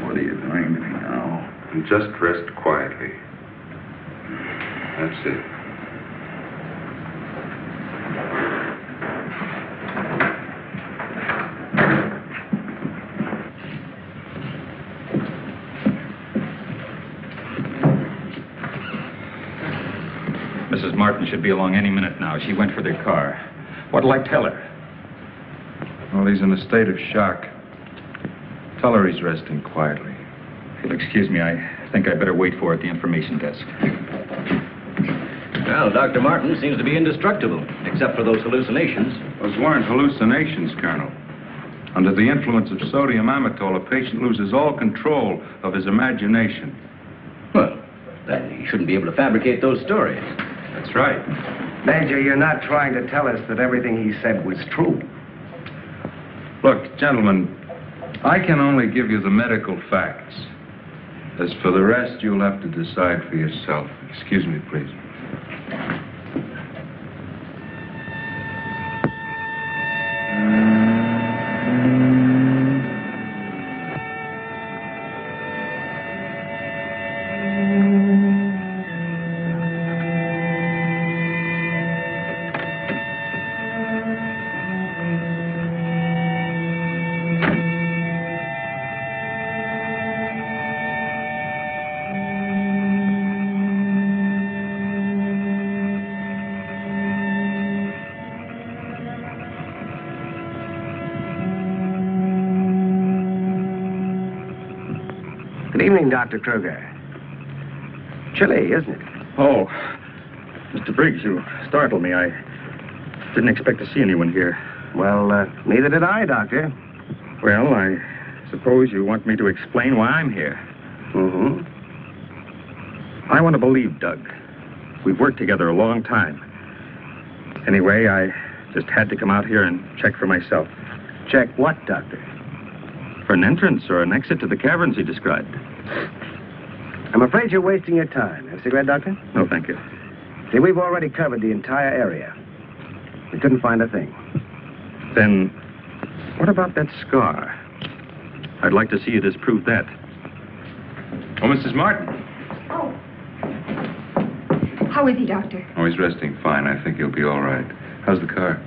Speaker 9: What are you doing to me now?
Speaker 5: And just rest quietly. That's it.
Speaker 8: Mrs. Martin should be along any minute now. She went for their car. What'll I tell her?
Speaker 9: Well, he's in a state of shock. Tell her he's resting quietly.
Speaker 8: If you'll excuse me, I think I'd better wait for her at the information desk.
Speaker 12: Well, Dr. Martin seems to be indestructible, except for those hallucinations.
Speaker 9: Those weren't hallucinations, Colonel. Under the influence of sodium amytal, a patient loses all control of his imagination.
Speaker 12: Well, then he shouldn't be able to fabricate those stories.
Speaker 9: That's right.
Speaker 10: Major, you're not trying to tell us that everything he said was true.
Speaker 9: Look, gentlemen, I can only give you the medical facts. As for the rest, you'll have to decide for yourself. Excuse me, please.
Speaker 10: Good evening, Dr. Kruger. Chilly, isn't it?
Speaker 8: Oh, Mr. Briggs, you startled me. I didn't expect to see anyone here.
Speaker 10: Well, neither did I, Doctor.
Speaker 8: Well, I suppose you want me to explain why I'm here.
Speaker 10: Mm-hmm.
Speaker 8: I want to believe Doug. We've worked together a long time. Anyway, I just had to come out here and check for myself.
Speaker 10: Check what, Doctor?
Speaker 8: For an entrance or an exit to the caverns he described.
Speaker 10: I'm afraid you're wasting your time. Have a cigarette, Doctor?
Speaker 8: No, thank you.
Speaker 10: See, we've already covered the entire area. We couldn't find a thing.
Speaker 8: Then, what about that scar? I'd like to see you disprove that.
Speaker 9: Oh, Mrs. Martin.
Speaker 7: Oh. How is he, Doctor?
Speaker 9: Oh, he's resting fine. I think he'll be all right. How's the car?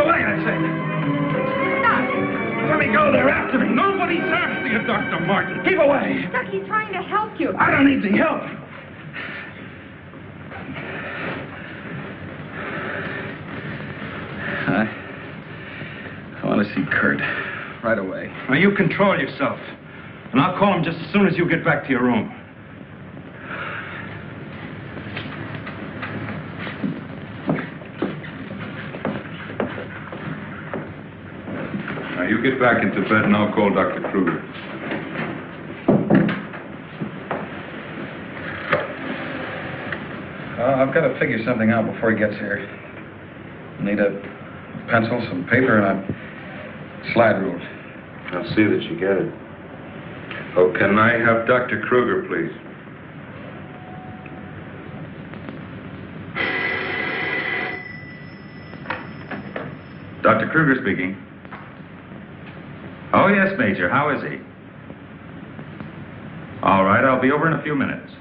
Speaker 8: away, I say. Let me go. They're after me. Nobody's after you, Dr. Martin. Keep away.
Speaker 7: Doc, he's trying to help you.
Speaker 8: I don't need the help. I want to see Kurt right away. Now, you control yourself. And I'll call him just as soon as you get back to your room.
Speaker 9: Now, you get back into bed and I'll call Dr. Kruger.
Speaker 8: I've got to figure something out before he gets here. I need a pencil, some paper, and a slide rule.
Speaker 9: I'll see that you get it. Oh, can I have Dr. Kruger, please?
Speaker 3: Dr. Kruger speaking. Oh, yes, Major. How is he? All right, I'll be over in a few minutes.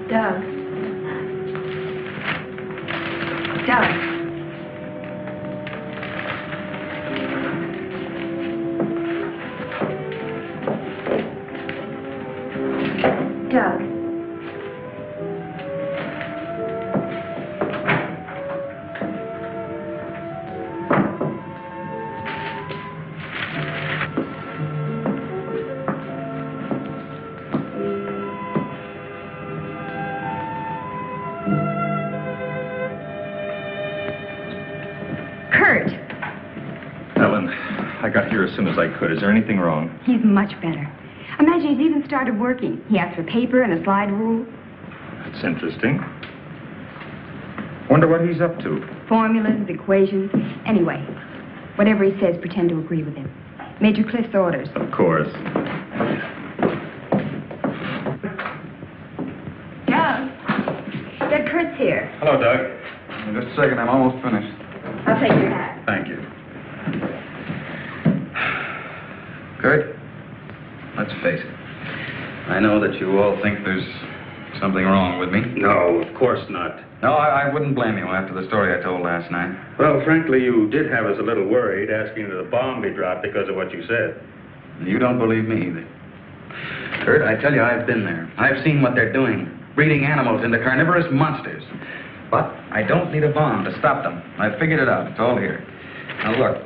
Speaker 7: Doug. Doug. Doug. Kurt.
Speaker 3: Ellen, I got here as soon as I could. Is there anything wrong?
Speaker 7: He's much better. Imagine he's even started working. He asked for paper and a slide rule.
Speaker 3: That's interesting. Wonder what he's up to.
Speaker 7: Formulas, equations. Anyway, whatever he says, pretend to agree with him. Major Cliff's orders.
Speaker 3: Of course.
Speaker 7: Doug. Doug, Kurt's here.
Speaker 3: Hello, Doug.
Speaker 8: Just a second, I'm almost finished.
Speaker 7: I'll take your hat.
Speaker 3: Thank you.
Speaker 8: Kurt, let's face it. I know that you all think there's something wrong with me.
Speaker 11: No, of course not.
Speaker 8: No, I wouldn't blame you after the story I told last night.
Speaker 11: Well, frankly, you did have us a little worried, asking that the bomb be dropped because of what you said.
Speaker 8: You don't believe me either. Kurt, I tell you, I've been there. I've seen what they're doing, breeding animals into carnivorous monsters. But I don't need a bomb to stop them. I've figured it out. It's all here. Now, look.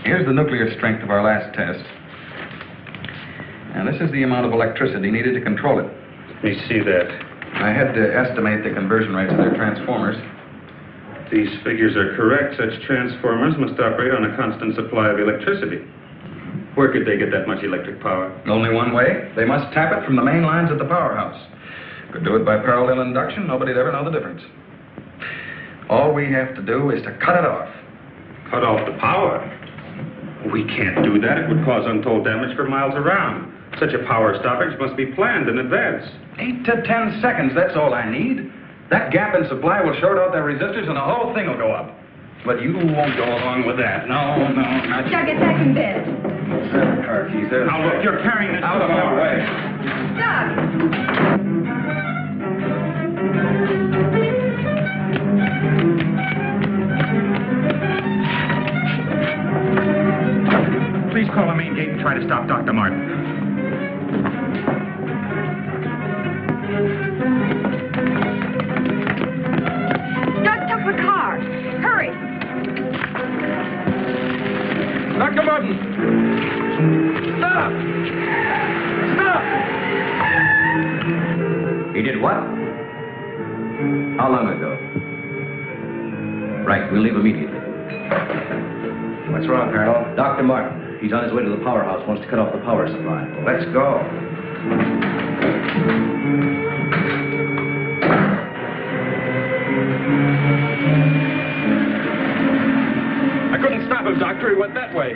Speaker 8: Here's the nuclear strength of our last test. And this is the amount of electricity needed to control it.
Speaker 11: Let me see that.
Speaker 8: I had to estimate the conversion rates of their transformers.
Speaker 11: These figures are correct. Such transformers must operate on a constant supply of electricity. Where could they get that much electric power?
Speaker 8: Only one way. They must tap it from the main lines at the powerhouse. Could do it by parallel induction. Nobody'd ever know the difference. All we have to do is to cut it off.
Speaker 11: Cut off the power? We can't do that. It would cause untold damage for miles around. Such a power stoppage must be planned in advance.
Speaker 8: 8 to 10 seconds, that's all I need. That gap in supply will short out their resistors and the whole thing will go up. But you won't go along with that. No, not you.
Speaker 7: Doug, get back in bed.
Speaker 8: There's the car keys. There's
Speaker 11: Now, look, you're carrying this
Speaker 8: out of our way.
Speaker 7: Doug!
Speaker 3: Please call the main gate and try to stop Dr. Martin.
Speaker 7: Doug took the car. Hurry.
Speaker 8: Dr. Martin! Stop! Stop!
Speaker 6: He did what? How long ago? Right, we'll leave immediately.
Speaker 10: What's wrong, Colonel?
Speaker 6: Dr. Martin, he's on his way to the powerhouse, wants to cut off the power supply.
Speaker 10: Let's go.
Speaker 8: I couldn't stop him, Doctor. He went that way.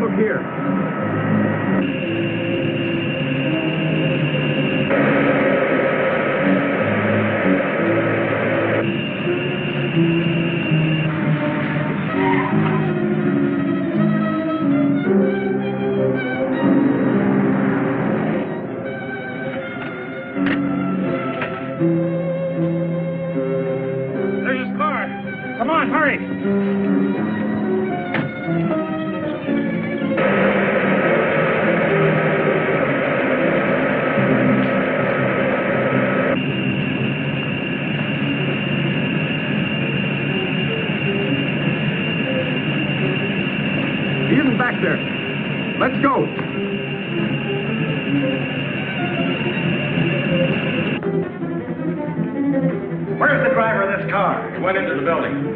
Speaker 10: Look here.
Speaker 2: There's his car. Come on, hurry.
Speaker 10: He isn't back there. Let's go.
Speaker 3: Where's the driver of this car? He went into the building.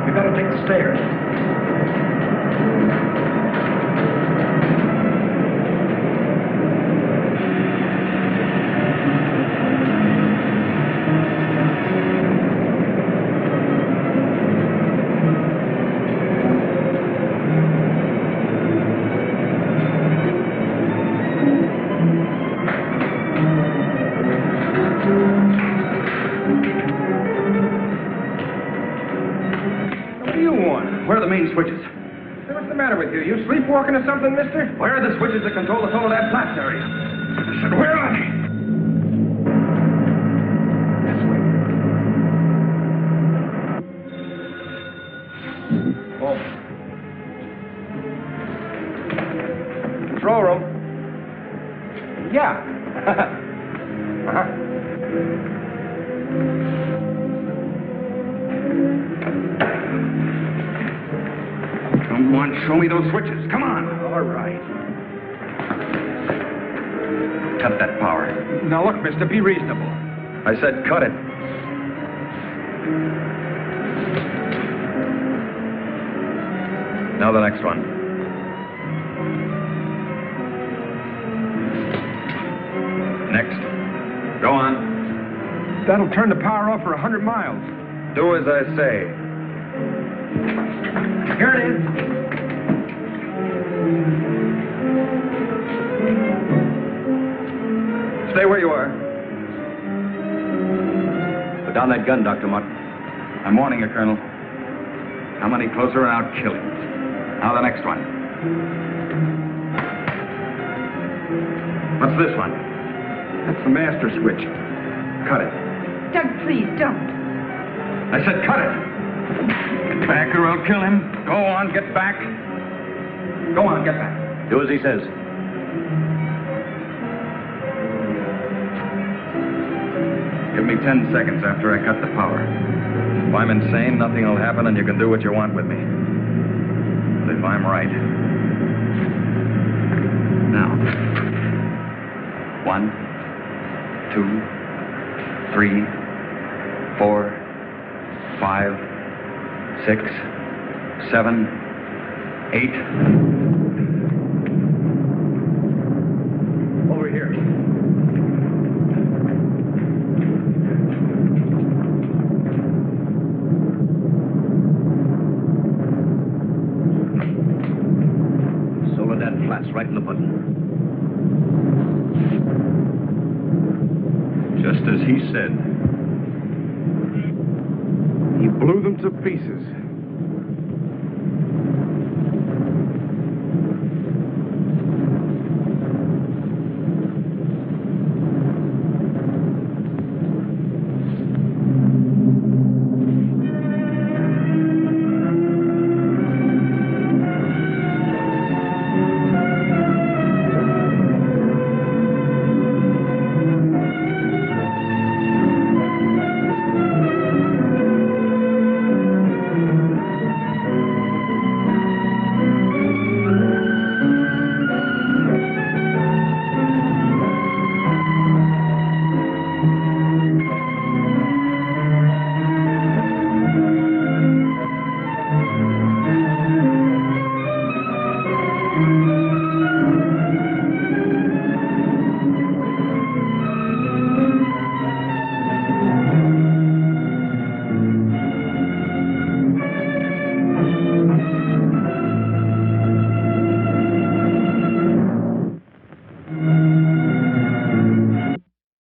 Speaker 10: We better take the stairs. What do you want?
Speaker 8: Where are the main switches?
Speaker 10: Hey, what's the matter with you? You sleepwalking or something, mister?
Speaker 8: Where are the switches that control the Soledad Flats area?
Speaker 10: I said, where are they? This way. Oh. Control room. Yeah. Uh-huh.
Speaker 8: Come on, show me those switches. Come on.
Speaker 10: All right.
Speaker 8: Cut that power.
Speaker 10: Now, look, mister, be reasonable.
Speaker 8: I said cut it. Now the next one. Next. Go on.
Speaker 10: That'll turn the power off for 100 miles.
Speaker 8: Do as I say.
Speaker 10: Here it is.
Speaker 8: Stay where you are. Put down that gun, Dr. Mott. I'm warning you, Colonel. Come any closer and I'll kill you. Now the next one. What's this one?
Speaker 10: That's the master switch.
Speaker 8: Cut it.
Speaker 7: Doug, please, don't.
Speaker 8: I said cut it. Get back or I'll kill him. Go on, get back. Go on, get back. Do as he says. Give me 10 seconds after I cut the power. If I'm insane, nothing will happen and you can do what you want with me. But if I'm right... Now. 1, 2, 3, 4, 5, 6, 7, 8. Over here. Soledad Flats, right in the button. Just as he said.
Speaker 10: He blew them to pieces.